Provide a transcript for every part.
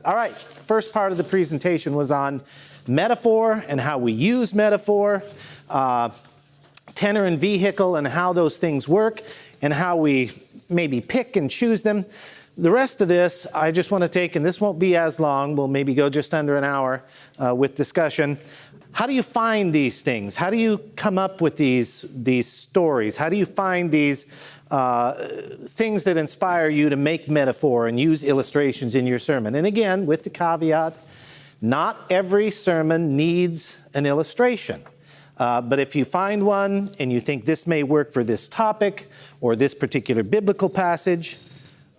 All right, first part of the presentation was on metaphor and how we use metaphor, tenor and vehicle and how those things work, and how we maybe pick and choose them. The rest of this, I just want to take, and this won't be as long, we'll maybe go just under an hour with discussion. How do you find these things? How do you come up with these stories? How do you find these things that inspire you to make metaphor and use illustrations in your sermon? And again, with the caveat, not every sermon needs an illustration. But if you find one and you think this may work for this topic or this particular biblical passage,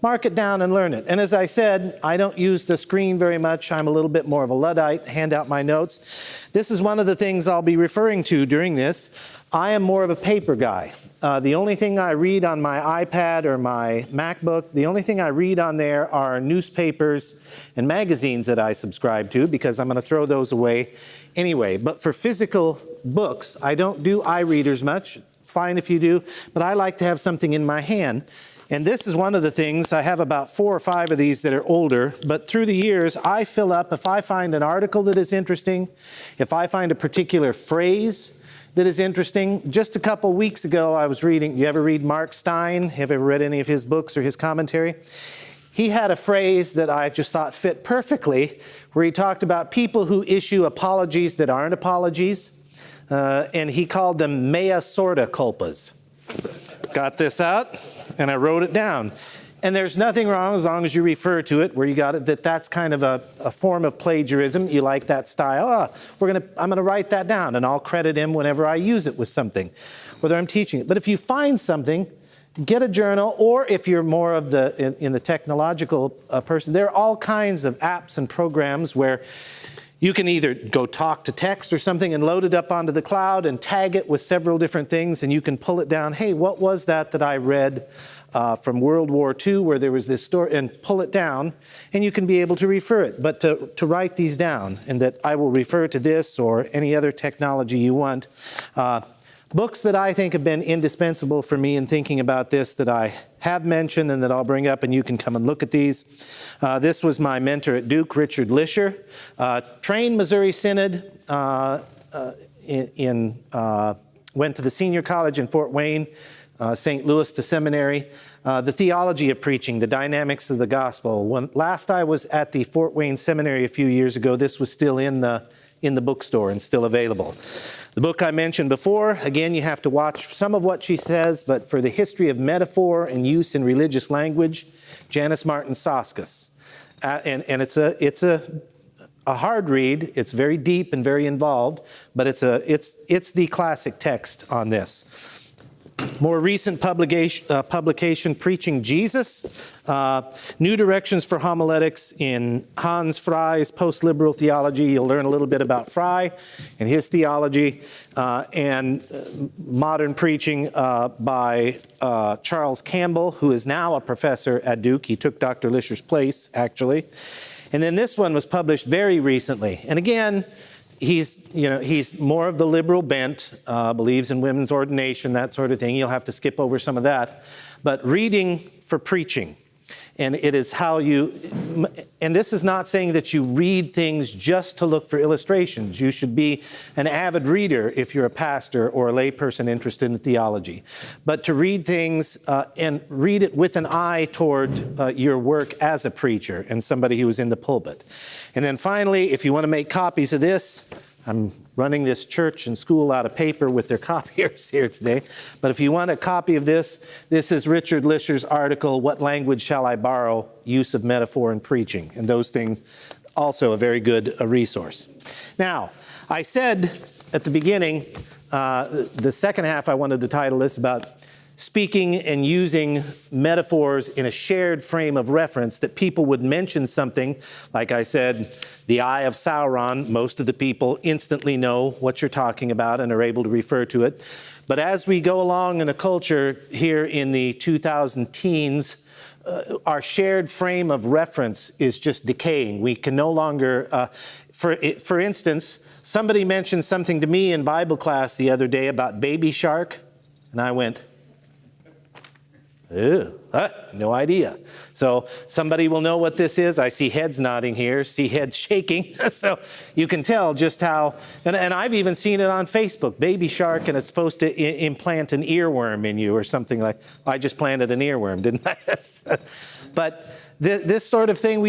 mark it down and learn it. And as I said, I don't use the screen very much. I'm a little bit more of a Luddite, hand out my notes. This is one of the things I'll be referring to during this. I am more of a paper guy. The only thing I read on my iPad or my MacBook, the only thing I read on there are newspapers and magazines that I subscribe to, because I'm going to throw those away anyway. But for physical books, I don't do iReaders much. Fine if you do, but I like to have something in my hand. And this is one of the things. I have about 4 or 5 of these that are older, but through the years, I fill up, if I find an article that is interesting, if I find a particular phrase that is interesting. Just a couple weeks ago, I was reading, you ever read Mark Stein? Have you ever read any of his books or his commentary? He had a phrase that I just thought fit perfectly, where he talked about people who issue apologies that aren't apologies, and he called them mea sorta culpas. Got this out, and I wrote it down. And there's nothing wrong as long as you refer to it where you got it, that's kind of a form of plagiarism. You like that style. I'm going to write that down, and I'll credit him whenever I use it with something, whether I'm teaching it. But if you find something, get a journal, or if you're more of in the technological person, there are all kinds of apps and programs where you can either go talk to text or something and load it up onto the cloud and tag it with several different things, and you can pull it down. Hey, what was that I read from World War II where there was this story, and pull it down, and you can be able to refer it. But to write these down, and that I will refer to this or any other technology you want. Books that I think have been indispensable for me in thinking about this that I have mentioned and that I'll bring up, and you can come and look at these. This was my mentor at Duke, Richard Lisher. Trained Missouri Synod, went to the senior college in Fort Wayne, St. Louis to seminary. The theology of preaching, the dynamics of the gospel. When last I was at the Fort Wayne seminary a few years ago, this was still in the bookstore and still available. The book I mentioned before, again, you have to watch some of what she says, but for the history of metaphor and use in religious language, Janice Martin Soskis. And it's a hard read. It's very deep and very involved, but it's the classic text on this. More recent publication, Preaching Jesus, New Directions for Homiletics in Hans Frey's Post-Liberal Theology. You'll learn a little bit about Frey and his theology, and Modern Preaching by Charles Campbell, who is now a professor at Duke. He took Dr. Lisher's place, actually. And then this one was published very recently. And again, he's more of the liberal bent, believes in women's ordination, that sort of thing. You'll have to skip over some of that. But Reading for Preaching. And it is how and this is not saying that you read things just to look for illustrations. You should be an avid reader if you're a pastor or a layperson interested in theology. But to read things and read it with an eye toward your work as a preacher and somebody who is in the pulpit. And then finally, if you want to make copies of this, I'm running this church and school out of paper with their copiers here today. But if you want a copy of this is Richard Lisher's article, What Language Shall I Borrow? Use of Metaphor in Preaching. And those things, also a very good resource. Now, I said at the beginning, the second half I wanted to title this about speaking and using metaphors in a shared frame of reference, that people would mention something, like I said, the eye of Sauron. Most of the people instantly know what you're talking about and are able to refer to it. But as we go along in a culture here in the 2000 teens, our shared frame of reference is just decaying. We can no longer, for instance, somebody mentioned something to me in Bible class the other day about Baby Shark, and I went, Ew, no idea. So somebody will know what this is. I see heads nodding here, see heads shaking. So you can tell just how, and I've even seen it on Facebook, baby shark, and it's supposed to implant an earworm in you or something like, I just planted an earworm, didn't I? But this sort of thing,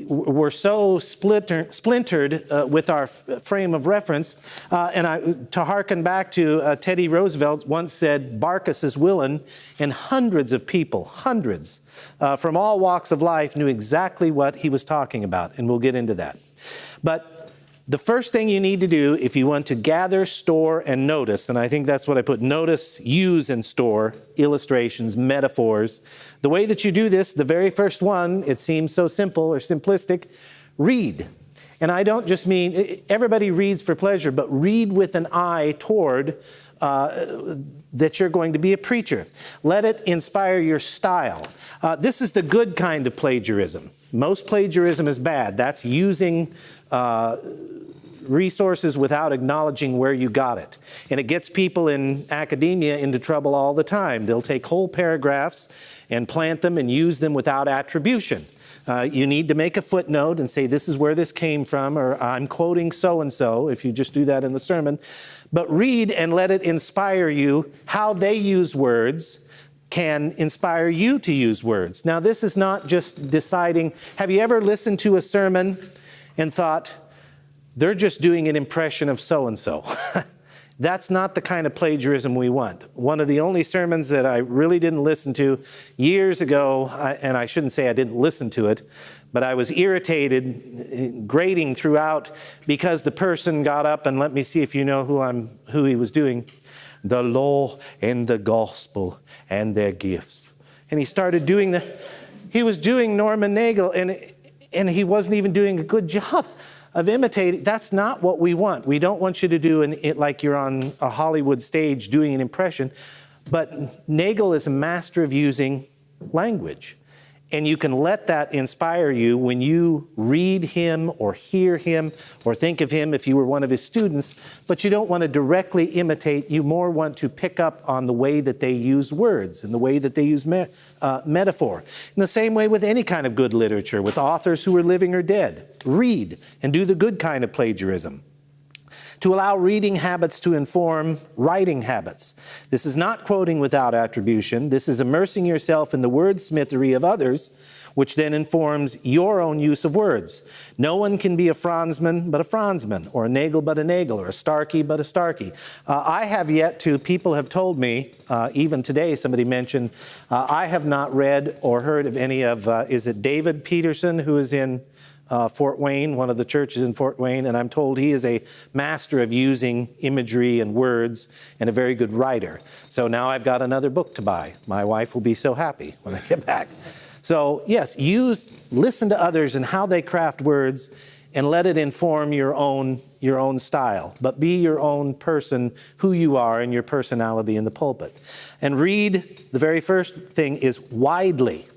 we're so splintered with our frame of reference. To hearken back to Teddy Roosevelt once said, Barkus is willing, and hundreds of people, from all walks of life knew exactly what he was talking about, and we'll get into that. But the first thing you need to do if you want to gather, store, and notice, and I think that's what I put, notice, use, and store, illustrations, metaphors. The way that you do this, the very first one, it seems so simple or simplistic, read. And I don't just mean, everybody reads for pleasure, but read with an eye toward that you're going to be a preacher. Let it inspire your style. This is the good kind of plagiarism. Most plagiarism is bad. That's using resources without acknowledging where you got it. And it gets people in academia into trouble all the time. They'll take whole paragraphs and plant them and use them without attribution. You need to make a footnote and say, this is where this came from, or I'm quoting so-and-so, if you just do that in the sermon. But read and let it inspire you. How they use words can inspire you to use words. Now, this is not just deciding, have you ever listened to a sermon and thought, they're just doing an impression of so-and-so? That's not the kind of plagiarism we want. One of the only sermons that I really didn't listen to years ago, and I shouldn't say I didn't listen to it, but I was irritated, grating throughout, because the person got up, and let me see if you know who he was doing. The law and the gospel and their gifts. And he started doing he was doing Norman Nagel, and he wasn't even doing a good job of imitating. That's not what we want. We don't want you to do it like you're on a Hollywood stage doing an impression. But Nagel is a master of using language. And you can let that inspire you when you read him or hear him or think of him if you were one of his students. But you don't want to directly imitate. You more want to pick up on the way that they use words and the way that they use metaphor. In the same way with any kind of good literature, with authors who are living or dead. Read and do the good kind of plagiarism. To allow reading habits to inform writing habits. This is not quoting without attribution. This is immersing yourself in the wordsmithery of others, which then informs your own use of words. No one can be a Franzman but a Franzman, or a Nagel but a Nagel, or a Starkey but a Starkey. I have yet to, people have told me, even today somebody mentioned, I have not read or heard of any of, is it David Peterson, who is in Fort Wayne, one of the churches in Fort Wayne, and I'm told he is a master of using imagery and words and a very good writer. So now I've got another book to buy. My wife will be so happy when I get back. So yes, listen to others and how they craft words and let it inform your own style. But be your own person, who you are and your personality in the pulpit. And read, the very first thing is widely.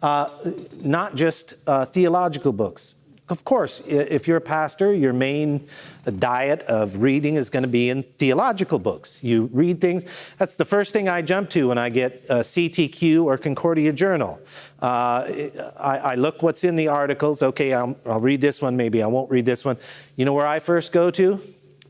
Not just theological books. Of course, if you're a pastor, your main diet of reading is going to be in theological books. You read things. That's the first thing I jump to when I get CTQ or Concordia Journal. I look what's in the articles. Okay, I'll read this one. Maybe I won't read this one. You know where I first go to?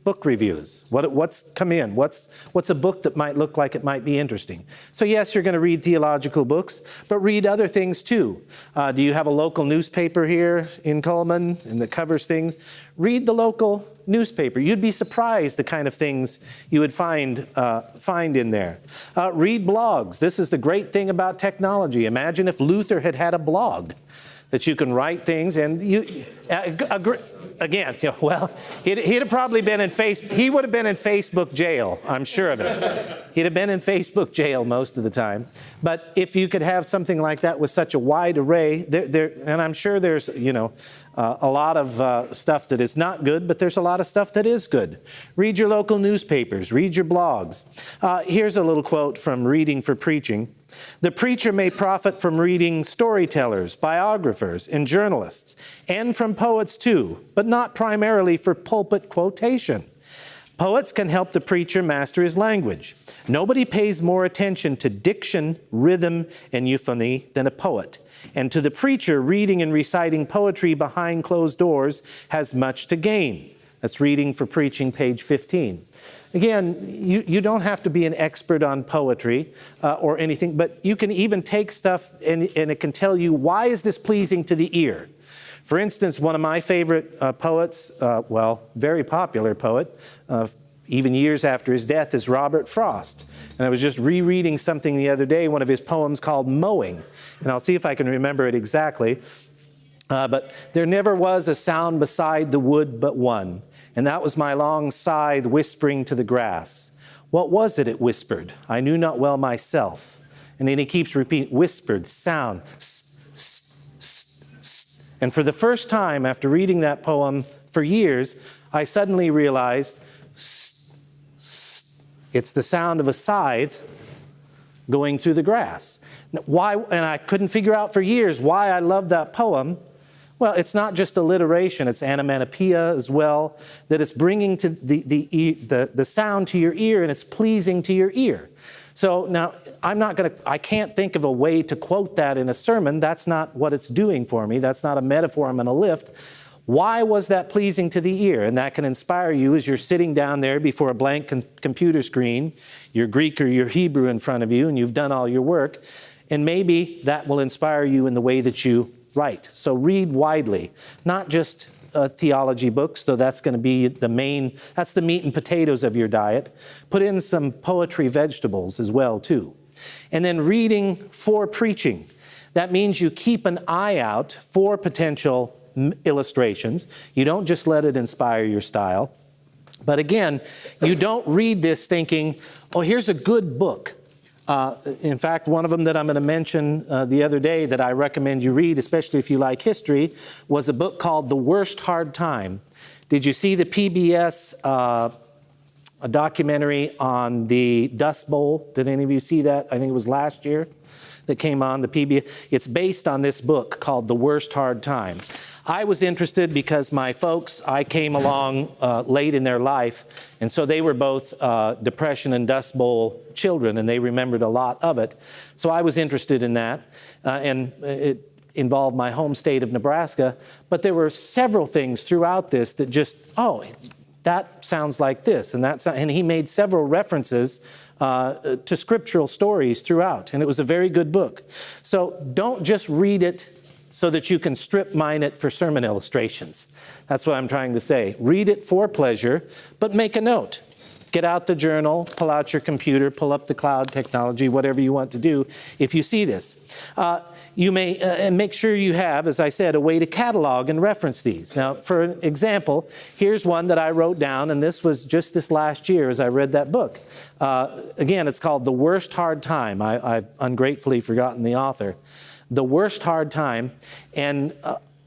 Book reviews. What's come in? What's a book that might look like it might be interesting? So yes, you're going to read theological books, but read other things too. Do you have a local newspaper here in Cullman and that covers things? Read the local newspaper. You'd be surprised the kind of things you would find in there. Read blogs. This is the great thing about technology. Imagine if Luther had had a blog that you can write things and again, well, he'd have probably been he would have been in Facebook jail, I'm sure of it. He'd have been in Facebook jail most of the time. But if you could have something like that with such a wide array, and I'm sure there's, a lot of stuff that is not good, but there's a lot of stuff that is good. Read your local newspapers, read your blogs. Here's a little quote from Reading for Preaching. The preacher may profit from reading storytellers, biographers, and journalists, and from poets too, but not primarily for pulpit quotation. Poets can help the preacher master his language. Nobody pays more attention to diction, rhythm, and euphony than a poet. And to the preacher, reading and reciting poetry behind closed doors has much to gain. That's Reading for Preaching, page 15. Again, you don't have to be an expert on poetry or anything, but you can even take stuff and it can tell you, why is this pleasing to the ear? For instance, one of my favorite poets, very popular poet, even years after his death, is Robert Frost. And I was just rereading something the other day, one of his poems called Mowing. And I'll see if I can remember it exactly. But there never was a sound beside the wood but one, and that was my long scythe whispering to the grass. What was it whispered? I knew not well myself. And then he keeps repeating, whispered, sound, and for the first time after reading that poem for years, I suddenly realized it's the sound of a scythe going through the grass. Why? And I couldn't figure out for years why I loved that poem. Well, it's not just alliteration, it's onomatopoeia as well, that it's bringing to the sound to your ear and it's pleasing to your ear. So now, I can't think of a way to quote that in a sermon. That's not what it's doing for me. That's not a metaphor I'm going to lift. Why was that pleasing to the ear? And that can inspire you as you're sitting down there before a blank computer screen, your Greek or your Hebrew in front of you, and you've done all your work. And maybe that will inspire you in the way that you write. So read widely, not just theology books, though that's going to be that's the meat and potatoes of your diet. Put in some poetry vegetables as well, too. And then reading for preaching. That means you keep an eye out for potential illustrations. You don't just let it inspire your style. But again, you don't read this thinking, oh, here's a good book. In fact, one of them that I'm going to mention the other day that I recommend you read, especially if you like history, was a book called The Worst Hard Time. Did you see the PBS a documentary on the Dust Bowl? Did any of you see that? I think it was last year that came on the PBS. It's based on this book called The Worst Hard Time. I was interested because my folks, I came along late in their life, and so they were both Depression and Dust Bowl children, and they remembered a lot of it. So I was interested in that, and it involved my home state of Nebraska. But there were several things throughout this that just, that sounds like this, and he made several references to scriptural stories throughout, and it was a very good book. So don't just read it so that you can strip mine it for sermon illustrations. That's what I'm trying to say. Read it for pleasure, but make a note. Get out the journal, pull out your computer, pull up the cloud technology, whatever you want to do if you see this. You may and make sure you have, as I said, a way to catalog and reference these. Now, for an example, here's one that I wrote down, and this was just this last year as I read that book. Again, it's called The Worst Hard Time. I've ungratefully forgotten the author. The Worst Hard Time. And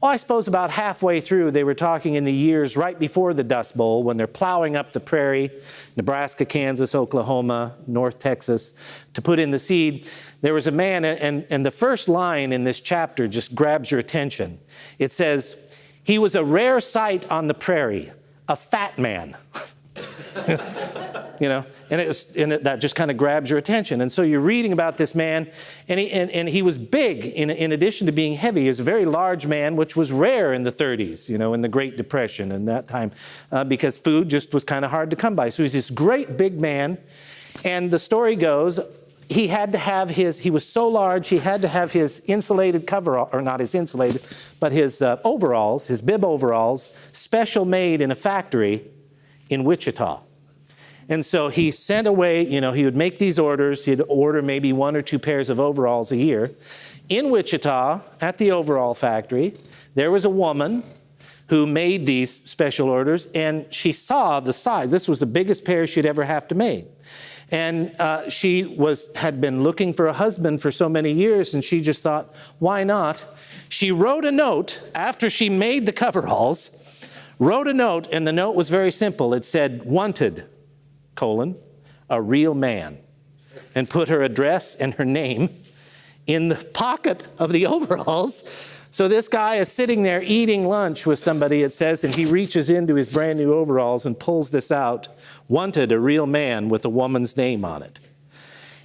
I suppose about halfway through, they were talking in the years right before the Dust Bowl, when they're plowing up the prairie, Nebraska, Kansas, Oklahoma, North Texas, to put in the seed. There was a man, and the first line in this chapter just grabs your attention. It says, he was a rare sight on the prairie, a fat man. That just kind of grabs your attention. And so you're reading about this man, and he was big in addition to being heavy. He was a very large man, which was rare in the 30s, in the Great Depression and that time, because food just was kind of hard to come by. So he's this great big man, and the story goes, he was so large, he had to have his insulated coverall, or not his insulated, but his overalls, his bib overalls, special made in a factory in Wichita. And so he sent away, he would make these orders. He'd order maybe 1 or 2 pairs of overalls a year. In Wichita, at the overall factory, there was a woman who made these special orders, and she saw the size. This was the biggest pair she'd ever have to make. And she had been looking for a husband for so many years, and she just thought, why not? She wrote a note after she made the coveralls, and the note was very simple. It said, wanted, a real man, and put her address and her name in the pocket of the overalls. So this guy is sitting there eating lunch with somebody, it says, and he reaches into his brand new overalls and pulls this out, wanted, a real man with a woman's name on it.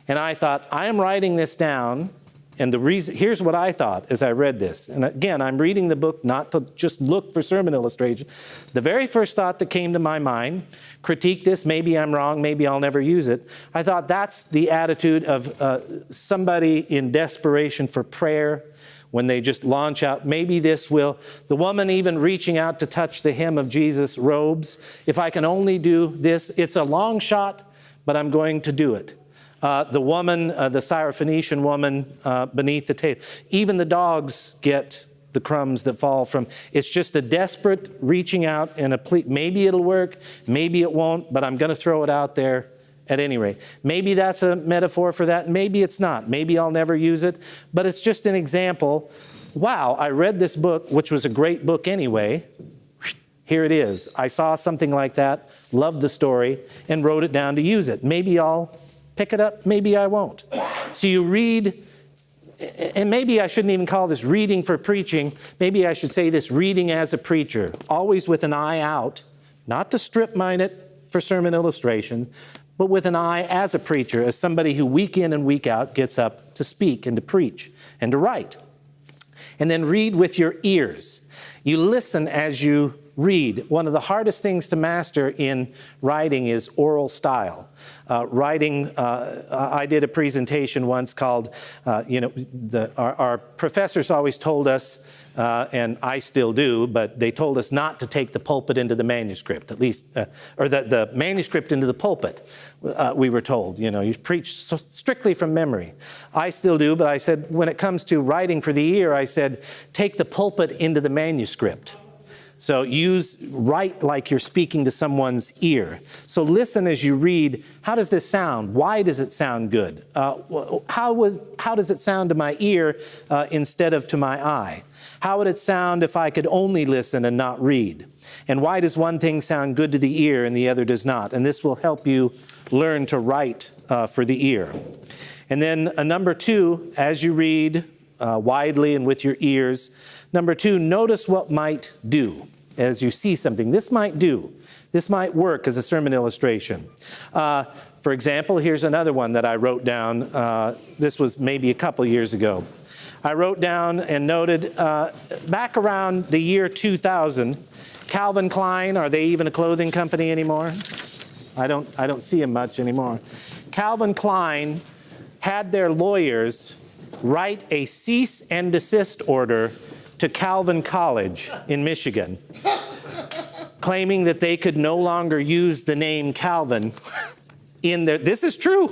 And I thought, I am writing this down. And the reason, here's what I thought as I read this. And again, I'm reading the book not to just look for sermon illustrations. The very first thought that came to my mind, critique this, maybe I'm wrong, maybe I'll never use it. I thought that's the attitude of somebody in desperation for prayer when they just launch out. Maybe this will, the woman even reaching out to touch the hem of Jesus' robes. If I can only do this, it's a long shot, but I'm going to do it. The woman, the Syrophoenician woman beneath the table. Even the dogs get the crumbs that fall from. It's just a desperate reaching out and a plea. Maybe it'll work, maybe it won't, but I'm going to throw it out there at any rate. Maybe that's a metaphor for that. Maybe it's not. Maybe I'll never use it. But it's just an example. Wow, I read this book, which was a great book anyway. Here it is. I saw something like that, loved the story, and wrote it down to use it. Maybe I'll pick it up, maybe I won't. So you read, and maybe I shouldn't even call this reading for preaching. Maybe I should say this reading as a preacher, always with an eye out, not to strip mine it for sermon illustration, but with an eye as a preacher, as somebody who week in and week out gets up to speak and to preach and to write. And then read with your ears. You listen as you read. One of the hardest things to master in writing is oral style. I did a presentation once called, our professors always told us, and I still do, but they told us not to take the pulpit into the manuscript, at least, or the manuscript into the pulpit, we were told. You preach strictly from memory. I still do, but I said, when it comes to writing for the ear, I said, take the pulpit into the manuscript. So write like you're speaking to someone's ear. So listen as you read. How does this sound? Why does it sound good? How does it sound to my ear instead of to my eye? How would it sound if I could only listen and not read? And why does one thing sound good to the ear and the other does not? And this will help you learn to write for the ear. And then number 2, as you read widely and with your ears, number 2, notice what might do as you see something. This might do. This might work as a sermon illustration. For example, here's another one that I wrote down. This was maybe a couple years ago. I wrote down and noted back around the year 2000, Calvin Klein, are they even a clothing company anymore? I don't see them much anymore. Calvin Klein had their lawyers write a cease and desist order to Calvin College in Michigan, claiming that they could no longer use the name Calvin in their, this is true.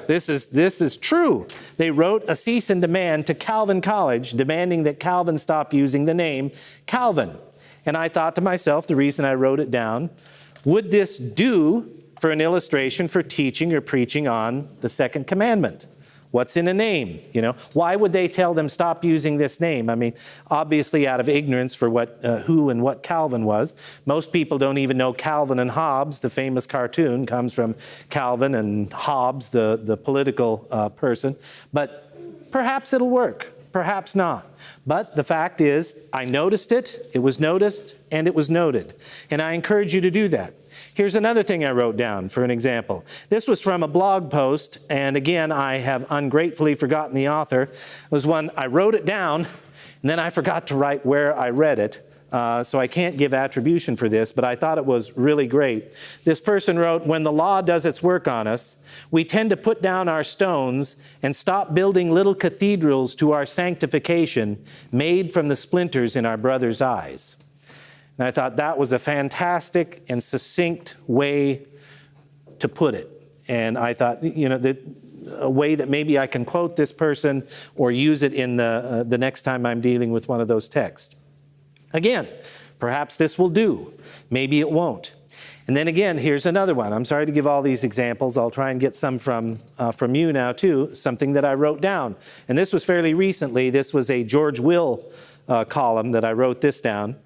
This is true. They wrote a cease and demand to Calvin College, demanding that Calvin stop using the name Calvin. And I thought to myself, the reason I wrote it down, would this do for an illustration for teaching or preaching on the second commandment? What's in a name? Why would they tell them stop using this name? I mean, obviously out of ignorance for who and what Calvin was. Most people don't even know Calvin and Hobbes, the famous cartoon, comes from Calvin and Hobbes, the political person. But perhaps it'll work, perhaps not. But the fact is, I noticed it was noticed, and it was noted. And I encourage you to do that. Here's another thing I wrote down for an example. This was from a blog post, and again, I have ungratefully forgotten the author. It was one, I wrote it down, and then I forgot to write where I read it, so I can't give attribution for this, but I thought it was really great. This person wrote, when the law does its work on us, we tend to put down our stones and stop building little cathedrals to our sanctification made from the splinters in our brother's eyes. And I thought that was a fantastic and succinct way to put it. And I thought, a way that maybe I can quote this person or use it in the next time I'm dealing with one of those texts. Again, perhaps this will do. Maybe it won't. And then again, here's another one. I'm sorry to give all these examples. I'll try and get some from you now too, something that I wrote down. And this was fairly recently. This was a George Will column that I wrote this down.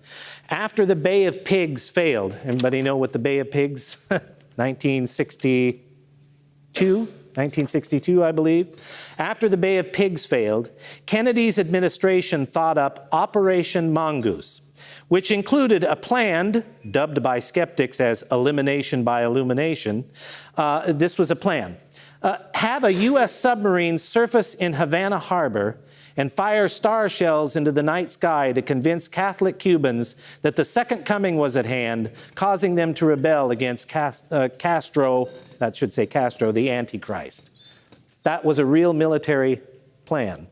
After the Bay of Pigs failed, everybody know what the Bay of Pigs, 1962, I believe. After the Bay of Pigs failed, Kennedy's administration thought up Operation Mongoose, which included a plan, dubbed by skeptics as elimination by illumination. This was a plan Have a U.S. submarine surface in Havana Harbor and fire star shells into the night sky to convince Catholic Cubans that the second coming was at hand, causing them to rebel against Castro, the Antichrist. That was a real military plan.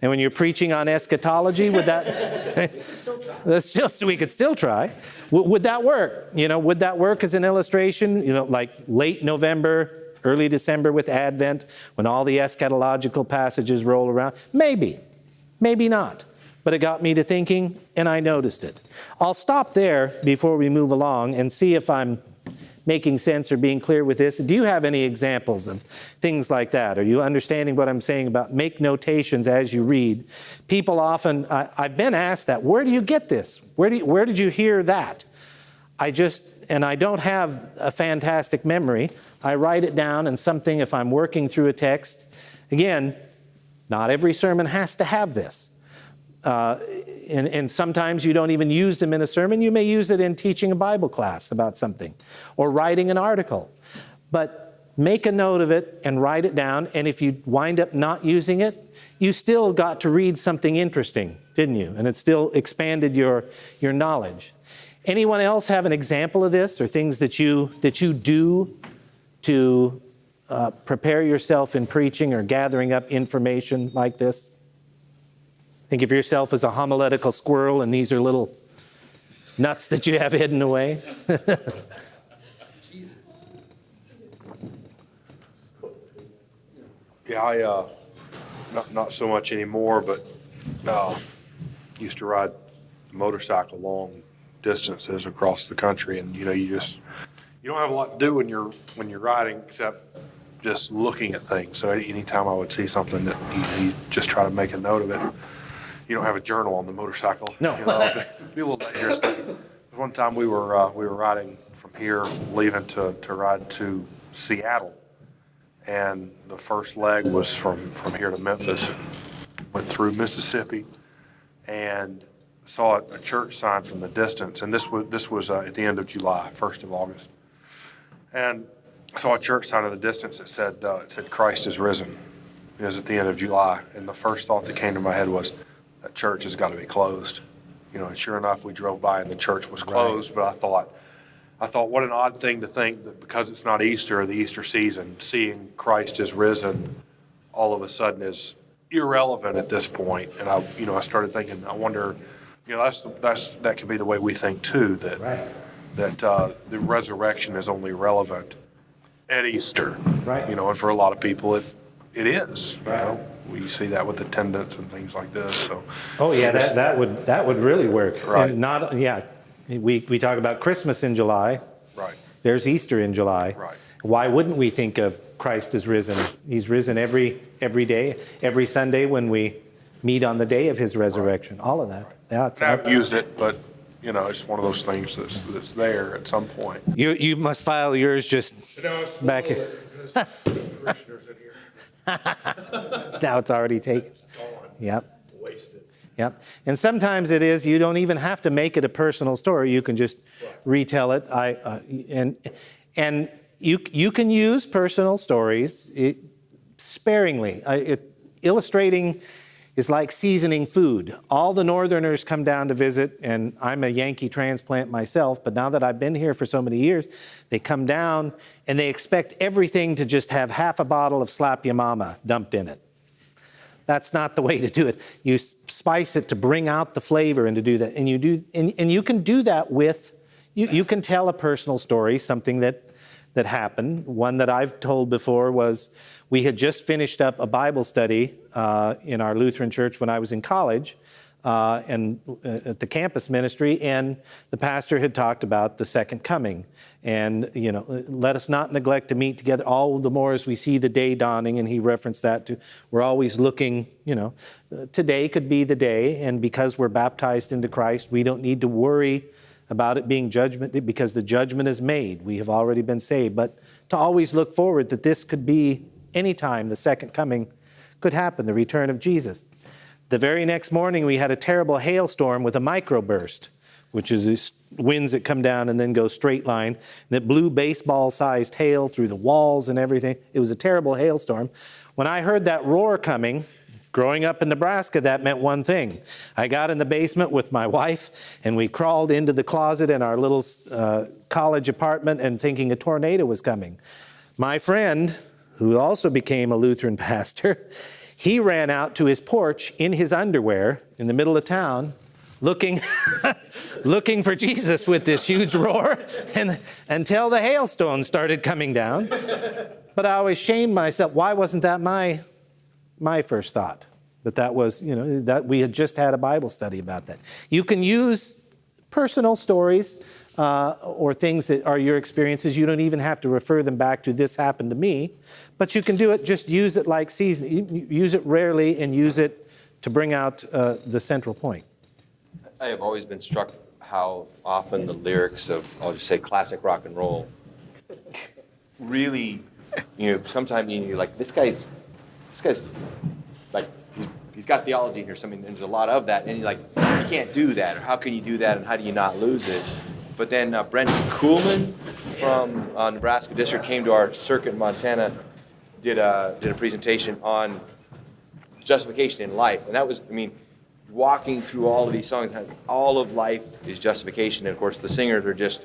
And when you're preaching on eschatology, would that... we could still try. Would that work? Would that work as an illustration? Like late November, early December with Advent, when all the eschatological passages roll around? Maybe. Maybe not. But it got me to thinking, and I noticed it. I'll stop there before we move along and see if I'm making sense or being clear with this. Do you have any examples of things like that? Are you understanding what I'm saying about make notations as you read? People often, I've been asked that, where do you get this? Where did you hear that? And I don't have a fantastic memory. I write it down, and something, if I'm working through a text, again, not every sermon has to have this. And sometimes you don't even use them in a sermon. You may use it in teaching a Bible class about something or writing an article. But make a note of it and write it down. And if you wind up not using it, you still got to read something interesting, didn't you? And it still expanded your knowledge. Anyone else have an example of this or things that you do to prepare yourself in preaching or gathering up information like this? Think of yourself as a homiletical squirrel, and these are little nuts that you have hidden away. Yeah, not so much anymore, but used to ride a motorcycle long distances across the country, and you don't have a lot to do when you're riding except just looking at things. So anytime I would see something that you just try to make a note of it. You don't have a journal on the motorcycle. No. Be a little dangerous. But one time we were riding from here, leaving to ride to Seattle, and the first leg was from here to Memphis. Went through Mississippi, and saw a church sign from the distance. And this was at the end of July, 1st of August, and saw a church sign in the distance that said Christ is risen. It was at the end of July, and the first thought that came to my head was, that church has got to be closed. And sure enough, we drove by and the church was closed. Right. But I thought, what an odd thing to think that because it's not Easter or the Easter season, seeing Christ is risen all of a sudden is irrelevant at this point. And I started thinking, I wonder, that could be the way we think too, that the resurrection is only relevant at Easter. Right. And for a lot of people it is. Right. We see that with attendance and things like this. So. Oh yeah, that would really work. Right. And we talk about Christmas in July. Right. There's Easter in July. Right. Why wouldn't we think of Christ as risen? He's risen every day, every Sunday when we meet on the day of his resurrection. Right. All of that. Right. Yeah, I've used it, but it's one of those things that's there at some point. You must file yours just back here. Parishioners in here. Now it's already taken. Gone. Yep. Wasted. Yep. And sometimes it is, you don't even have to make it a personal story. You can just retell it. And you can use personal stories sparingly. Illustrating is like seasoning food. All the Northerners come down to visit, and I'm a Yankee transplant myself, but now that I've been here for so many years, they come down and they expect everything to just have half a bottle of Slap Ya Mama dumped in it. That's not the way to do it. You spice it to bring out the flavor and to do that. And you can do that with, you can tell a personal story, something that happened. One that I've told before was, we had just finished up a Bible study in our Lutheran church when I was in college and at the campus ministry, and the pastor had talked about the second coming. And, let us not neglect to meet together, all the more as we see the day dawning, and he referenced that to, we're always looking, today could be the day, and because we're baptized into Christ, we don't need to worry about it being judgment, because the judgment is made. We have already been saved, but to always look forward that this could be anytime the second coming could happen, the return of Jesus. The very next morning, we had a terrible hailstorm with a microburst, which is these winds that come down and then go straight line, that blew baseball-sized hail through the walls and everything. It was a terrible hailstorm. When I heard that roar coming, growing up in Nebraska, that meant one thing. I got in the basement with my wife, and we crawled into the closet in our little college apartment and thinking a tornado was coming. My friend, who also became a Lutheran pastor, he ran out to his porch in his underwear in the middle of town, looking for Jesus with this huge roar, and until the hailstones started coming down. But I always shamed myself. Why wasn't that my first thought? But that was, that we had just had a Bible study about that. You can use personal stories or things that are your experiences. You don't even have to refer them back to this happened to me, but you can do it, just use it like season. Use it rarely and use it to bring out the central point. I have always been struck how often the lyrics of, I'll just say, classic rock and roll really, sometimes you're like, this guy's like, he's got theology in here. There's a lot of that, and you're like, you can't do that, or how can you do that, and how do you not lose it? But then Brendan Cullman from Nebraska District came to our circuit in Montana, did a presentation on justification in life, and that was, walking through all of these songs, all of life is justification, and of course the singers are just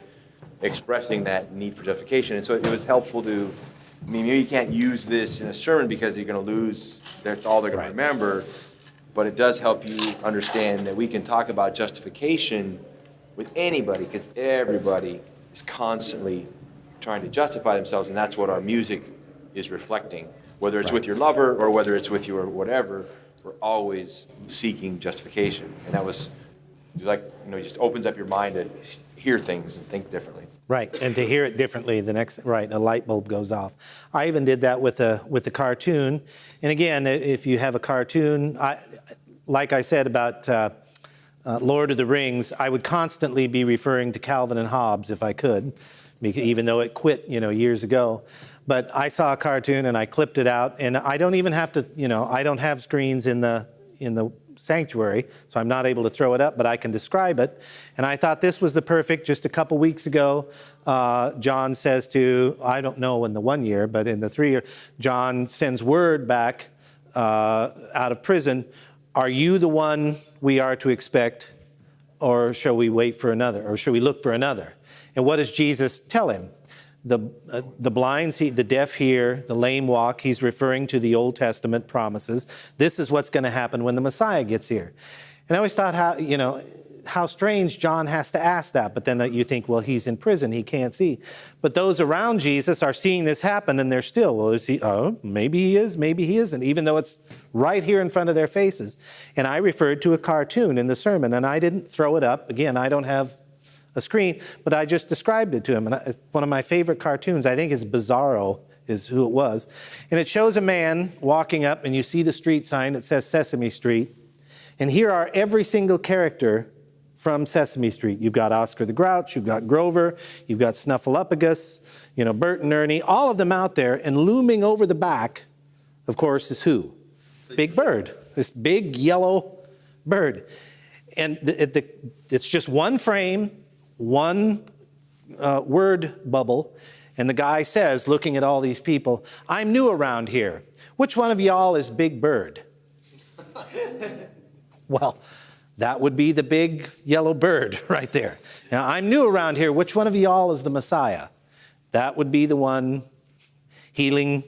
expressing that need for justification, and so it was helpful to, maybe you can't use this in a sermon because you're going to lose, that's all they're going to remember, but it does help you understand that we can talk about justification with anybody, because everybody is constantly trying to justify themselves, and that's what our music is reflecting. Whether it's with your lover or whether it's with your whatever, we're always seeking justification. And that was like, it just opens up your mind to hear things and think differently. Right, and to hear it differently, a light bulb goes off. I even did that with a cartoon. And again, if you have a cartoon, like I said about Lord of the Rings, I would constantly be referring to Calvin and Hobbes if I could, even though it quit, years ago. But I saw a cartoon and I clipped it out, and I don't even have to, I don't have screens in the sanctuary, so I'm not able to throw it up, but I can describe it. And I thought this was the perfect, just a couple weeks ago, John says to, I don't know in the 1 year, but in the 3 year, John sends word back out of prison, are you the one we are to expect, or shall we wait for another, or shall we look for another? And what does Jesus tell him? The blind see, the deaf hear, the lame walk. He's referring to the Old Testament promises. This is what's going to happen when the Messiah gets here. And I always thought how strange John has to ask that. But then you think, well, he's in prison, he can't see. But those around Jesus are seeing this happen, and they're still, well, is he? Oh, maybe he is, maybe he isn't, even though it's right here in front of their faces. And I referred to a cartoon in the sermon, and I didn't throw it up. Again, I don't have a screen, but I just described it to him. And one of my favorite cartoons, I think is Bizarro, is who it was. And it shows a man walking up, and you see the street sign that says Sesame Street. And here are every single character from Sesame Street. You've got Oscar the Grouch, you've got Grover, you've got Snuffleupagus, Bert and Ernie, all of them out there. And looming over the back, of course, is who? Big Bird, this big yellow bird. And it's just one frame, one word bubble, and the guy says, looking at all these people, I'm new around here. Which one of y'all is Big Bird? Well, that would be the big yellow bird right there. Now, I'm new around here. Which one of y'all is the Messiah? That would be the one healing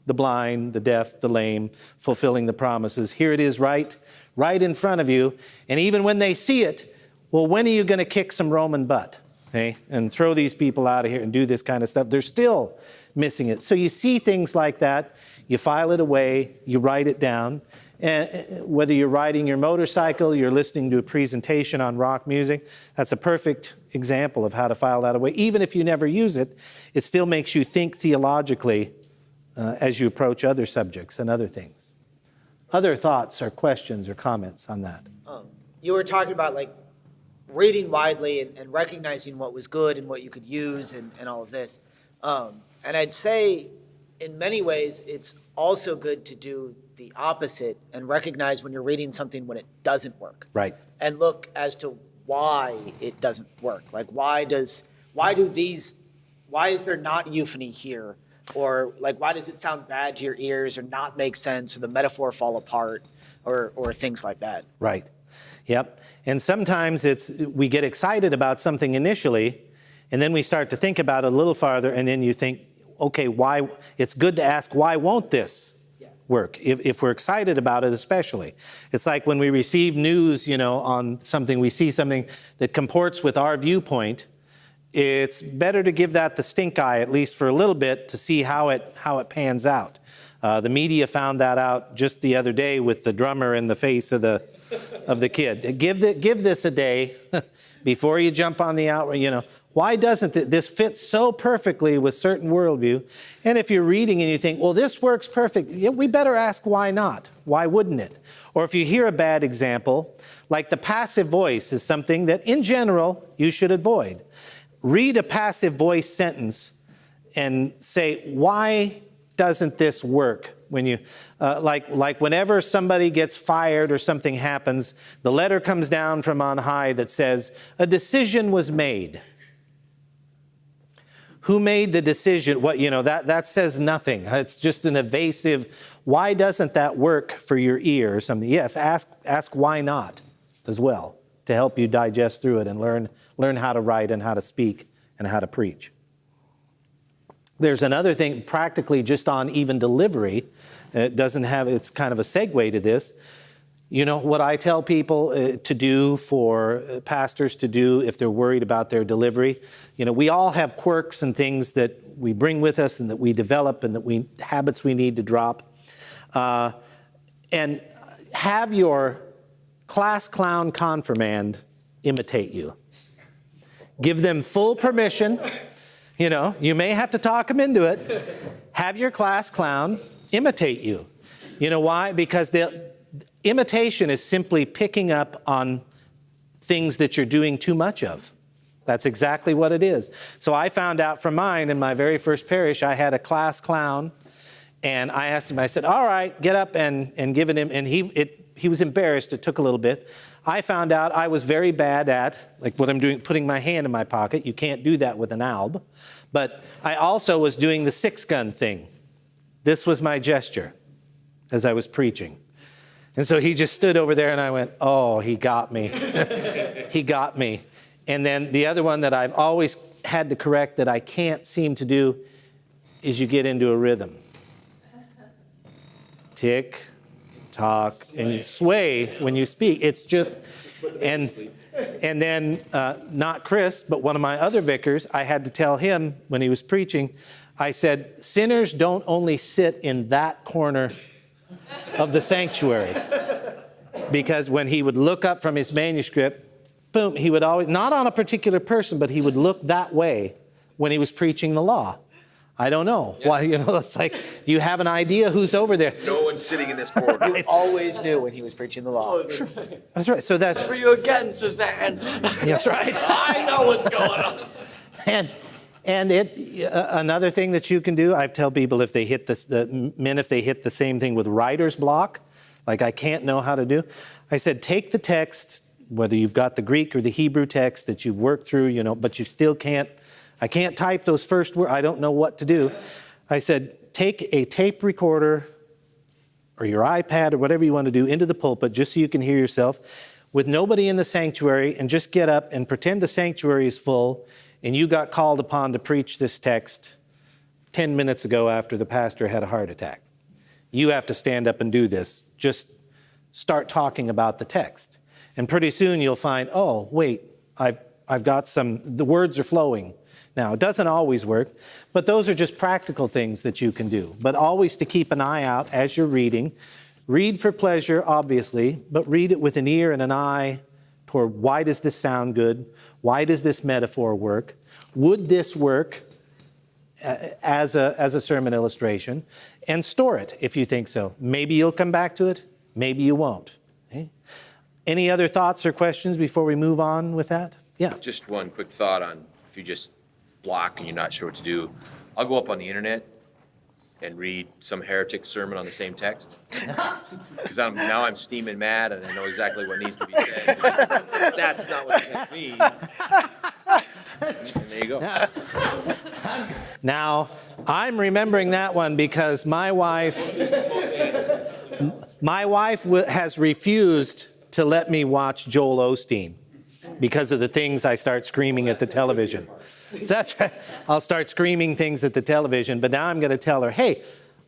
the blind, the deaf, the lame, fulfilling the promises. Here it is right in front of you. And even when they see it, well, when are you going to kick some Roman butt, and throw these people out of here and do this kind of stuff? They're still missing it. So you see things like that, you file it away, you write it down. And whether you're riding your motorcycle, you're listening to a presentation on rock music, that's a perfect example of how to file that away. Even if you never use it, it still makes you think theologically as you approach other subjects and other things. Other thoughts or questions or comments on that? You were talking about reading widely and recognizing what was good and what you could use and all of this. And I'd say in many ways, it's also good to do the opposite and recognize when you're reading something when it doesn't work. Right. And look as to why it doesn't work. Like, why is there not euphony here? Or like, why does it sound bad to your ears or not make sense or the metaphor fall apart or things like that? Right. Yep. And sometimes we get excited about something initially, and then we start to think about it a little farther, and then you think, okay, why? It's good to ask, why won't this work? If we're excited about it, especially. It's like when we receive news, on something, we see something that comports with our viewpoint. It's better to give that the stink eye, at least for a little bit, to see how it pans out. The media found that out just the other day with the drummer in the face of the kid. Give this a day before you jump on the outrage. Why doesn't this fit so perfectly with certain worldview? And if you're reading and you think, well, this works perfect, we better ask why not? Why wouldn't it? Or if you hear a bad example, like the passive voice is something that in general you should avoid. Read a passive voice sentence and say, why doesn't this work? When you, like whenever somebody gets fired or something happens, the letter comes down from on high that says, a decision was made. Who made the decision? That says nothing. It's just an evasive, why doesn't that work for your ear or something? Yes, ask why not as well, to help you digest through it and learn how to write and how to speak and how to preach. There's another thing, practically just on even delivery. It's kind of a segue to this. What I tell people to do, for pastors to do if they're worried about their delivery. We all have quirks and things that we bring with us and that we develop and habits we need to drop. And have your class clown confirmand imitate you. Give them full permission. You may have to talk them into it. Have your class clown imitate you. You know why? Because the imitation is simply picking up on things that you're doing too much of. That's exactly what it is. So I found out from mine in my very first parish, I had a class clown, and I asked him, I said, all right, get up and give it him. And he was embarrassed. It took a little bit. I found out I was very bad at, like what I'm doing, putting my hand in my pocket. You can't do that with an alb. But I also was doing the 6-gun thing. This was my gesture as I was preaching. And so he just stood over there and I went, oh, he got me. He got me. And then the other one that I've always had to correct that I can't seem to do is you get into a rhythm. Tick, talk, and you sway when you speak. It's just, and then not Chris, but one of my other vicars, I had to tell him when he was preaching, I said, sinners don't only sit in that corner of the sanctuary. Because when he would look up from his manuscript, boom, he would always, not on a particular person, but he would look that way when he was preaching the law. I don't know. Yeah. Why, it's like, you have an idea who's over there. No one's sitting in this corner. You always knew when he was preaching the law. That's right. So that's for you again, Suzanne. That's right. I know what's going on. And another thing that you can do, I tell people if they hit the men, if they hit the same thing with writer's block, like I can't know how to do, I said, take the text, whether you've got the Greek or the Hebrew text that you've worked through, but you still can't, I can't type those first words, I don't know what to do. I said, take a tape recorder or your iPad or whatever you want to do into the pulpit just so you can hear yourself with nobody in the sanctuary, and just get up and pretend the sanctuary is full and you got called upon to preach this text 10 minutes ago after the pastor had a heart attack. You have to stand up and do this. Just start talking about the text. And pretty soon you'll find, oh, wait, I've got the words are flowing. Now, it doesn't always work, but those are just practical things that you can do. But always to keep an eye out as you're reading. Read for pleasure, obviously, but read it with an ear and an eye toward why does this sound good? Why does this metaphor work? Would this work as a sermon illustration? And store it if you think so. Maybe you'll come back to it. Maybe you won't. Okay? Any other thoughts or questions before we move on with that? Yeah. Just one quick thought on if you just block and you're not sure what to do. I'll go up on the internet and read some heretic sermon on the same text? Because now I'm steaming mad and I know exactly what needs to be said. That's not what the text means. And there you go. Now, I'm remembering that one because my wife has refused to let me watch Joel Osteen because of the things I start screaming at the television. So that's right. I'll start screaming things at the television, but now I'm going to tell her, hey,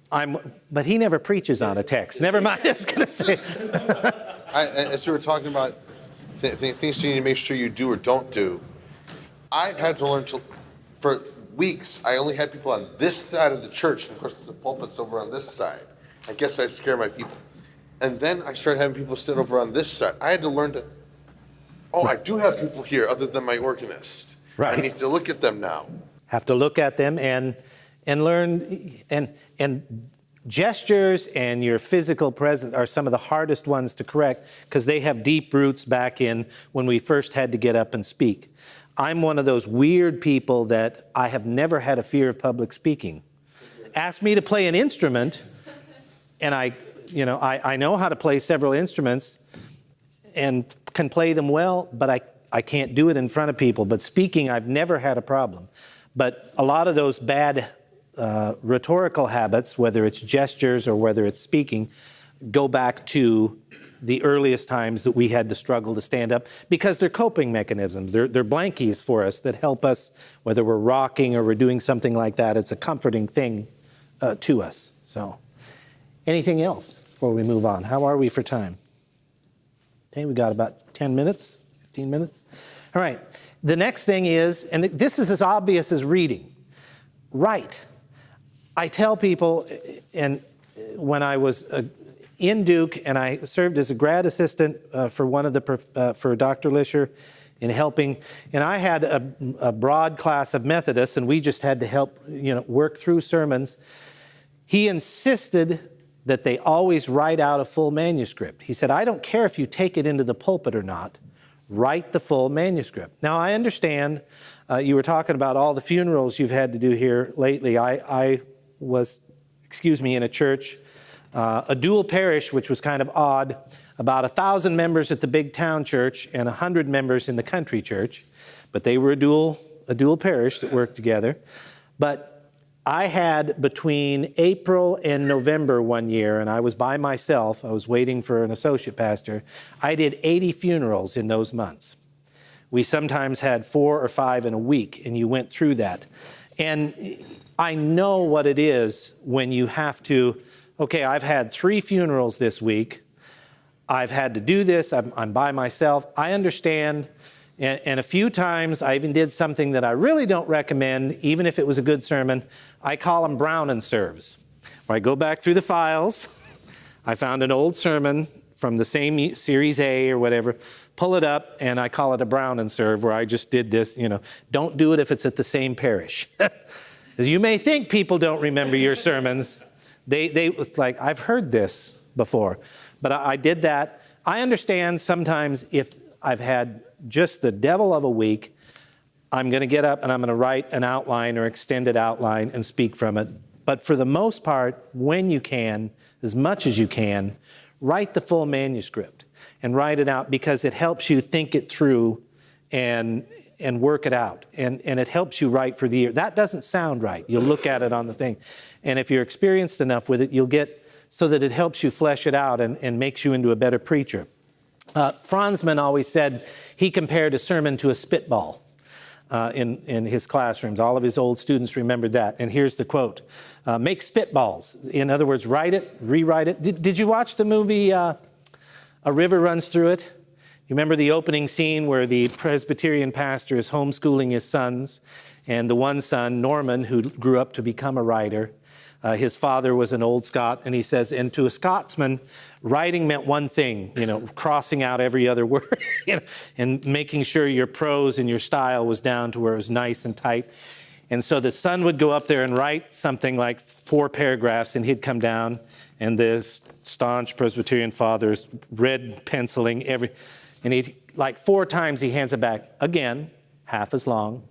but he never preaches on a text. Never mind, I was going to say. As you were talking about things you need to make sure you do or don't do, I've had to learn for weeks, I only had people on this side of the church, and of course the pulpit's over on this side. I guess I scare my people. And then I started having people sit over on this side. I had to learn I do have people here other than my organist. Right. I need to look at them now. Have to look at them and learn, and gestures and your physical presence are some of the hardest ones to correct because they have deep roots back in when we first had to get up and speak. I'm one of those weird people that I have never had a fear of public speaking. Ask me to play an instrument, and I know how to play several instruments and can play them well, but I can't do it in front of people. But speaking, I've never had a problem. But a lot of those bad rhetorical habits, whether it's gestures or whether it's speaking, go back to the earliest times that we had to struggle to stand up because they're coping mechanisms. They're blankies for us that help us, whether we're rocking or we're doing something like that. It's a comforting thing to us. So anything else before we move on? How are we for time? Okay, we got about 10 minutes, 15 minutes. All right. The next thing is, and this is as obvious as reading, write. I tell people, and when I was in Duke and I served as a grad assistant for Dr. Lisher in helping, and I had a broad class of Methodists, and we just had to help work through sermons. He insisted that they always write out a full manuscript. He said, I don't care if you take it into the pulpit or not, write the full manuscript. Now, I understand you were talking about all the funerals you've had to do here lately. I was, in a church, a dual parish, which was kind of odd, about 1,000 members at the big town church and 100 members in the country church, but they were a dual parish that worked together. But I had between April and November one year, and I was by myself, I was waiting for an associate pastor, I did 80 funerals in those months. We sometimes had 4 or 5 in a week, and you went through that. And I know what it is when you have to, okay, I've had 3 funerals this week, I've had to do this, I'm by myself, I understand. And a few times I even did something that I really don't recommend, even if it was a good sermon. I call them Brown and Serves, where I go back through the files. I found an old sermon from the same Series A or whatever, pull it up, and I call it a Brown and Serve, where I just did this. Don't do it if it's at the same parish. As you may think people don't remember your sermons. It's like, I've heard this before. But I did that. I understand sometimes if I've had just the devil of a week, I'm going to get up and I'm going to write an outline or extended outline and speak from it. But for the most part, when you can, as much as you can, write the full manuscript and write it out because it helps you think it through and work it out. And it helps you write for the year. That doesn't sound right. You'll look at it on the thing. And if you're experienced enough with it, you'll get so that it helps you flesh it out and makes you into a better preacher. Franzman always said he compared a sermon to a spitball in his classrooms. All of his old students remembered that. And here's the quote. Make spitballs. In other words, write it, rewrite it. Did you watch the movie A River Runs Through It? You remember the opening scene where the Presbyterian pastor is homeschooling his sons, and the one son, Norman, who grew up to become a writer, his father was an old Scot, and he says, and to a Scotsman, writing meant one thing, crossing out every other word, and making sure your prose and your style was down to where it was nice and tight. And so the son would go up there and write something like 4 paragraphs, and he'd come down, and this staunch Presbyterian father's red penciling and he, like 4 times he hands it back. Again, half as long.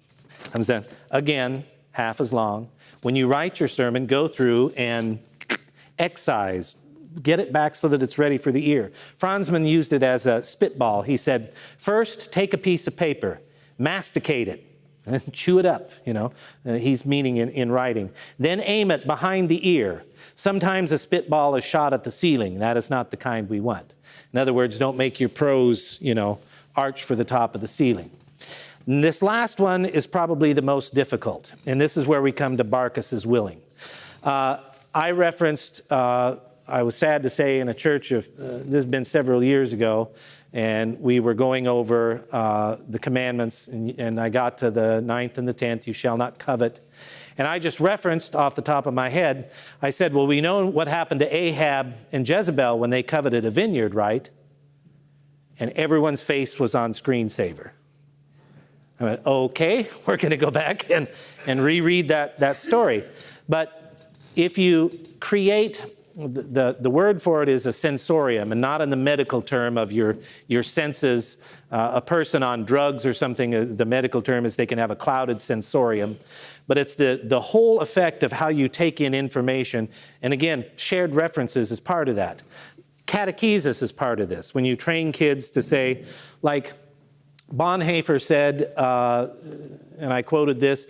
Comes down. Again, half as long. When you write your sermon, go through and excise, get it back so that it's ready for the ear. Franzman used it as a spitball. He said, first, take a piece of paper, masticate it, and chew it up, he's meaning in writing. Then aim it behind the ear. Sometimes a spitball is shot at the ceiling. That is not the kind we want. In other words, don't make your prose, arch for the top of the ceiling. And this last one is probably the most difficult, and this is where we come to Barkas's willing. I referenced, I was sad to say, in a church this has been several years ago, and we were going over the commandments, and I got to the 9th and the 10th, you shall not covet. And I just referenced off the top of my head, I said, well, we know what happened to Ahab and Jezebel when they coveted a vineyard, right? And everyone's face was on screensaver. I went, okay, we're going to go back and reread that story. But if you create, the word for it is a sensorium, and not in the medical term of your senses. A person on drugs or something, the medical term is they can have a clouded sensorium. But it's the whole effect of how you take in information. And again, shared references is part of that. Catechesis is part of this. When you train kids to say, like Bonhoeffer said, and I quoted this,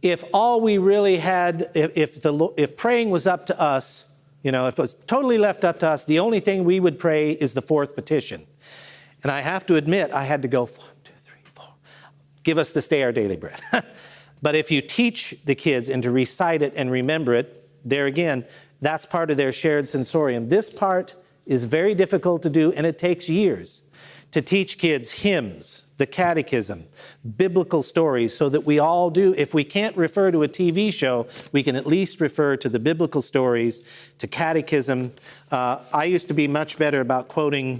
if all we really had, if praying was up to us, if it was totally left up to us, the only thing we would pray is the fourth petition. And I have to admit, I had to go, 1, 2, 3, 4. Give us this day our daily bread. But if you teach the kids and to recite it and remember it, there again, that's part of their shared sensorium. This part is very difficult to do, and it takes years to teach kids hymns, the catechism, biblical stories, so that we all do. If we can't refer to a TV show, we can at least refer to the biblical stories, to catechism. I used to be much better about quoting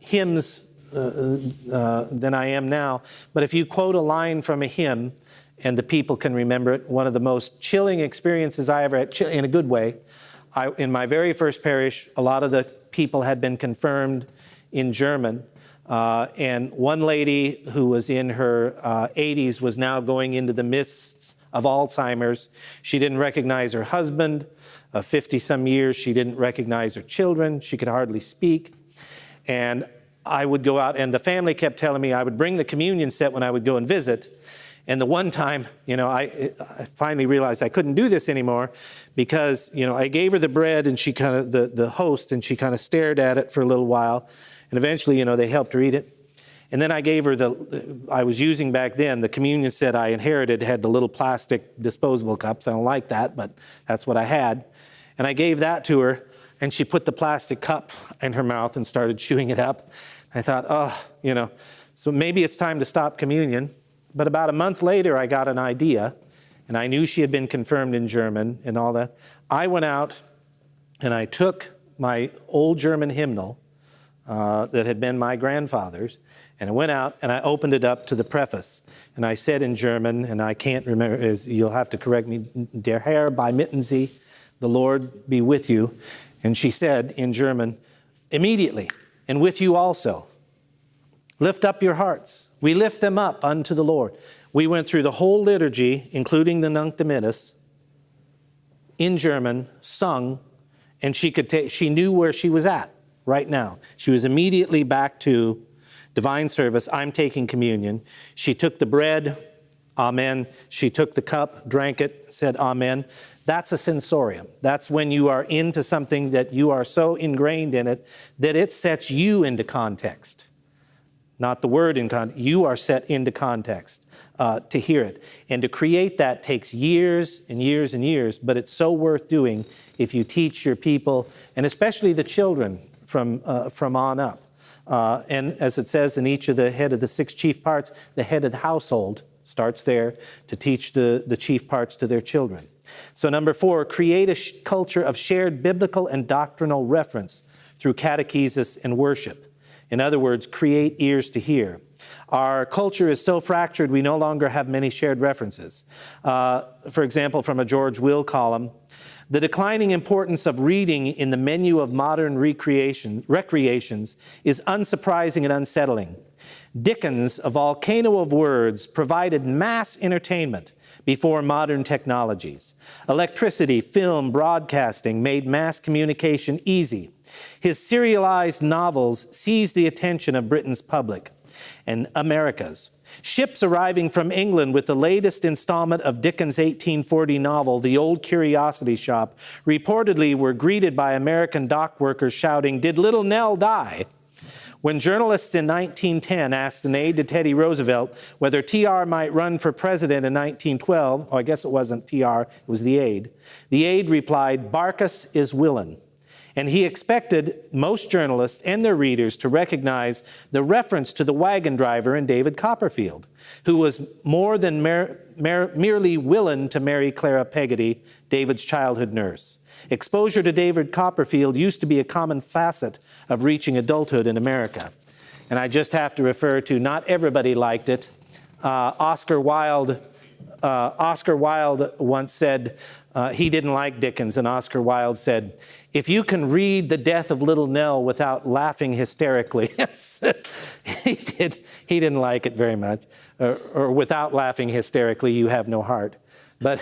hymns than I am now. But if you quote a line from a hymn and the people can remember it, one of the most chilling experiences I ever had, in a good way, in my very first parish, a lot of the people had been confirmed in German. And one lady who was in her 80s was now going into the mists of Alzheimer's. She didn't recognize her husband. 50-some years, she didn't recognize her children. She could hardly speak. And I would go out, and the family kept telling me I would bring the communion set when I would go and visit. And the one time, I finally realized I couldn't do this anymore because, I gave her the bread and she kind of, the host, and she kind of stared at it for a little while. And eventually, they helped her eat it. And then I gave her I was using back then, the communion set I inherited had the little plastic disposable cups. I don't like that, but that's what I had. And I gave that to her, and she put the plastic cup in her mouth and started chewing it up. I thought, so maybe it's time to stop communion. But about a month later, I got an idea, and I knew she had been confirmed in German and all that. I went out, and I took my old German hymnal that had been my grandfather's, and I went out and I opened it up to the preface. And I said in German, and I can't remember, you'll have to correct me, Der Herr beimitten Sie, the Lord be with you. And she said in German, immediately, and with you also. Lift up your hearts. We lift them up unto the Lord. We went through the whole liturgy, including the Nunc Dimittis, in German, sung, and she knew where she was at right now. She was immediately back to divine service. I'm taking communion. She took the bread, amen. She took the cup, drank it, said amen. That's a sensorium. That's when you are into something that you are so ingrained in it that it sets you into context. Not the word in context. You are set into context to hear it. And to create that takes years and years and years, but it's so worth doing if you teach your people, and especially the children from on up. And as it says in each of the head of the 6 chief parts, the head of the household starts there to teach the chief parts to their children. So number 4, create a culture of shared biblical and doctrinal reference through catechesis and worship. In other words, create ears to hear. Our culture is so fractured, we no longer have many shared references. For example, from a George Will column, the declining importance of reading in the menu of modern recreations is unsurprising and unsettling. Dickens, a volcano of words, provided mass entertainment before modern technologies. Electricity, film, broadcasting made mass communication easy. His serialized novels seized the attention of Britain's public and America's. Ships arriving from England with the latest installment of Dickens' 1840 novel, The Old Curiosity Shop, reportedly were greeted by American dock workers shouting, "Did little Nell die?" When journalists in 1910 asked an aide to Teddy Roosevelt whether TR might run for president in 1912, I guess it wasn't TR, it was the aide replied, "Barkus is willin'." And he expected most journalists and their readers to recognize the reference to the wagon driver in David Copperfield, who was more than merely willing to marry Clara Peggotty, David's childhood nurse. Exposure to David Copperfield used to be a common facet of reaching adulthood in America. And I just have to refer to, not everybody liked it. Oscar Wilde once said he didn't like Dickens, and Oscar Wilde said, "If you can read The Death of Little Nell without laughing hysterically," he didn't like it very much, or without laughing hysterically, you have no heart. But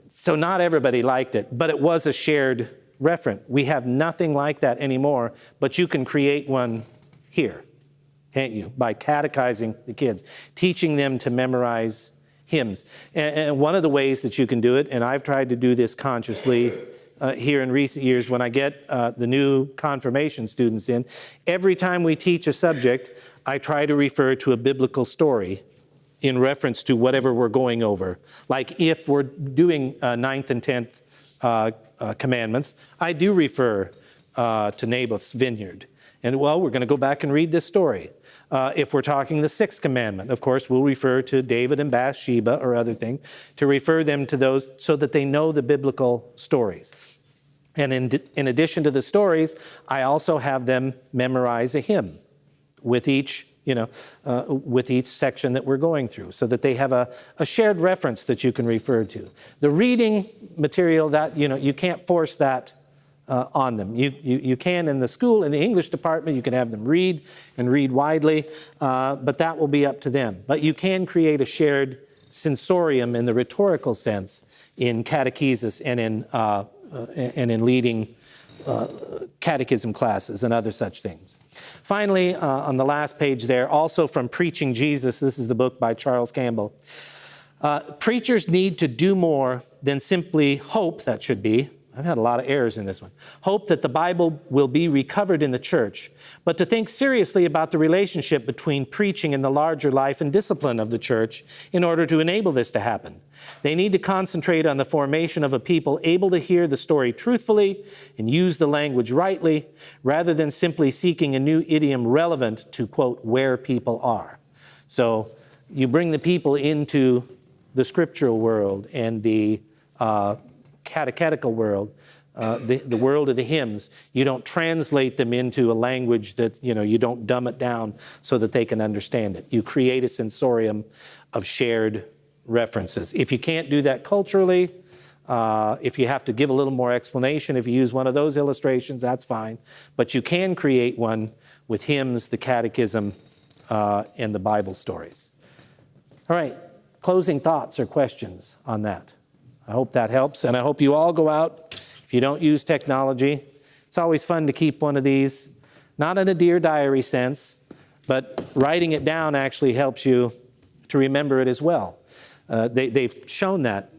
so not everybody liked it, but it was a shared referent. We have nothing like that anymore, but you can create one here, can't you? By catechizing the kids, teaching them to memorize hymns. And one of the ways that you can do it, and I've tried to do this consciously here in recent years when I get the new confirmation students in, every time we teach a subject, I try to refer to a biblical story in reference to whatever we're going over. Like if we're doing 9th and 10th commandments, I do refer to Naboth's vineyard. And well, we're going to go back and read this story. If we're talking the 6th commandment, of course, we'll refer to David and Bathsheba or other thing, to refer them to those so that they know the biblical stories. And in addition to the stories, I also have them memorize a hymn with each section that we're going through, so that they have a shared reference that you can refer to. The reading material, that you can't force that on them. You can in the school, in the English department, you can have them read and read widely, but that will be up to them. But you can create a shared sensorium in the rhetorical sense in catechesis and in leading catechism classes and other such things. Finally, on the last page there, also from Preaching Jesus, this is the book by Charles Campbell. Preachers need to do more than simply hope, that should be, I've had a lot of errors in this one, hope that the Bible will be recovered in the church, but to think seriously about the relationship between preaching and the larger life and discipline of the church in order to enable this to happen. They need to concentrate on the formation of a people able to hear the story truthfully and use the language rightly, rather than simply seeking a new idiom relevant to, quote, where people are. So you bring the people into the scriptural world and the catechetical world, the world of the hymns. You don't translate them into a language that, you don't dumb it down so that they can understand it. You create a sensorium of shared references. If you can't do that culturally, if you have to give a little more explanation, if you use one of those illustrations, that's fine. But you can create one with hymns, the catechism, and the Bible stories. All right, closing thoughts or questions on that? I hope that helps, and I hope you all go out. If you don't use technology, it's always fun to keep one of these, not in a Dear Diary sense, but writing it down actually helps you to remember it as well. They've shown that,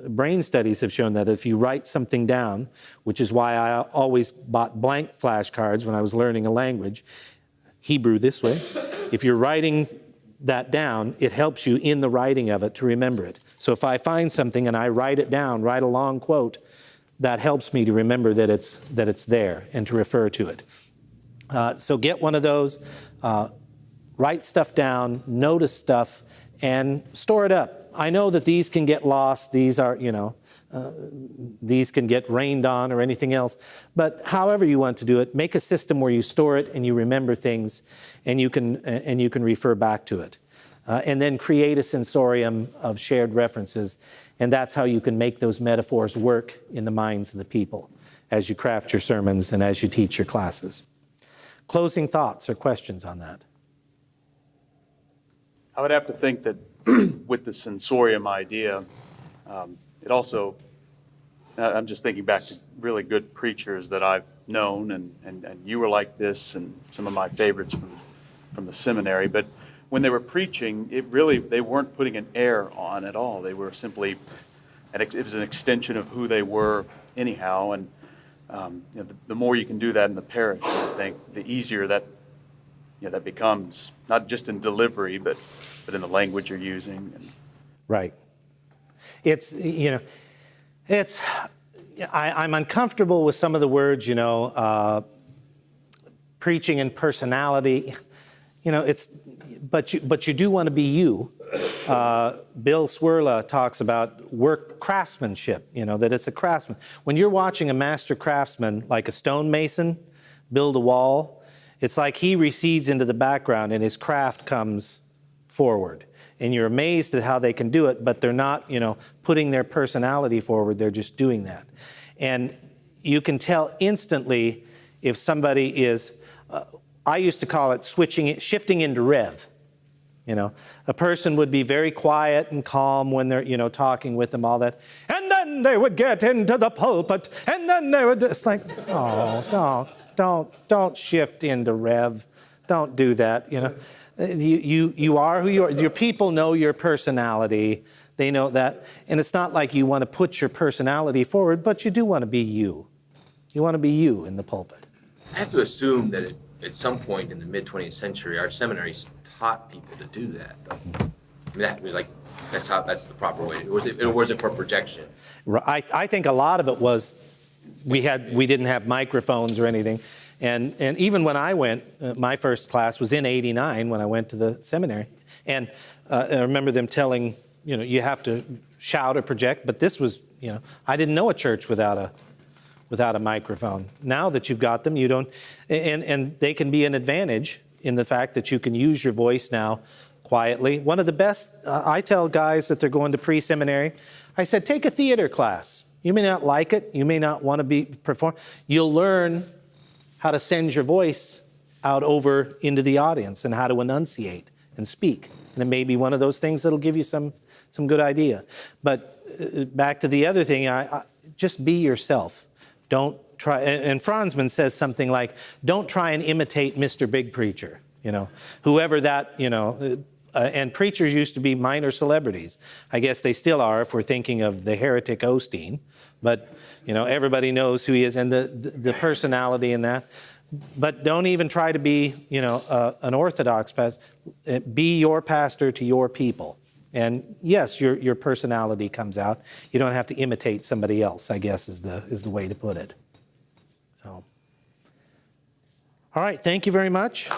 brain studies have shown that if you write something down, which is why I always bought blank flashcards when I was learning a language, Hebrew this way, if you're writing that down, it helps you in the writing of it to remember it. So if I find something and I write it down, write a long quote, that helps me to remember that it's there and to refer to it. So get one of those, write stuff down, notice stuff, and store it up. I know that these can get lost. These are, these can get rained on or anything else. But however you want to do it, make a system where you store it and you remember things, and you can refer back to it. And then create a sensorium of shared references, and that's how you can make those metaphors work in the minds of the people as you craft your sermons and as you teach your classes. Closing thoughts or questions on that? I would have to think that with the sensorium idea, it also, I'm just thinking back to really good preachers that I've known, and you were like this, and some of my favorites from the seminary. But when they were preaching, they weren't putting an air on at all. They were simply, it was an extension of who they were anyhow. And the more you can do that in the parish, I think, the easier that that becomes, not just in delivery, but in the language you're using. And Right. I'm uncomfortable with some of the words, preaching and personality. But you do want to be you. Bill Swirla talks about work craftsmanship, that it's a craftsman. When you're watching a master craftsman, like a stonemason, build a wall, it's like he recedes into the background and his craft comes forward. And you're amazed at how they can do it, but they're not, putting their personality forward. They're just doing that. And you can tell instantly if somebody is, I used to call it shifting into Rev. A person would be very quiet and calm when they're, talking with them, all that. And then they would get into the pulpit, and then they would, it's like, oh, don't shift into Rev. Don't do that, You are who you are. Your people know your personality. They know that. And it's not like you want to put your personality forward, but you do want to be you. You want to be you in the pulpit. I have to assume that at some point in the mid-20th century, our seminaries taught people to do that, though. I mean, that was like, that's the proper way. Or was it for projection? I think a lot of it was we didn't have microphones or anything. And even when I went, my first class was in '89 when I went to the seminary. And I remember them telling, you have to shout or project, but this was, I didn't know a church without a microphone. Now that you've got them, you don't, and they can be an advantage in the fact that you can use your voice now quietly. One of the best, I tell guys that they're going to pre-seminary, I said, take a theater class. You may not like it. You may not want to perform. You'll learn how to send your voice out over into the audience and how to enunciate and speak. And it may be one of those things that'll give you some good idea. But back to the other thing, I just be yourself. Don't try, and Franzman says something like, don't try and imitate Mr. Big Preacher, whoever that, and preachers used to be minor celebrities. I guess they still are if we're thinking of the heretic Osteen, but everybody knows who he is and the personality in that. But don't even try to be, an Orthodox pastor. Be your pastor to your people. And yes, your personality comes out. You don't have to imitate somebody else, I guess is the way to put it. So, all right, thank you very much.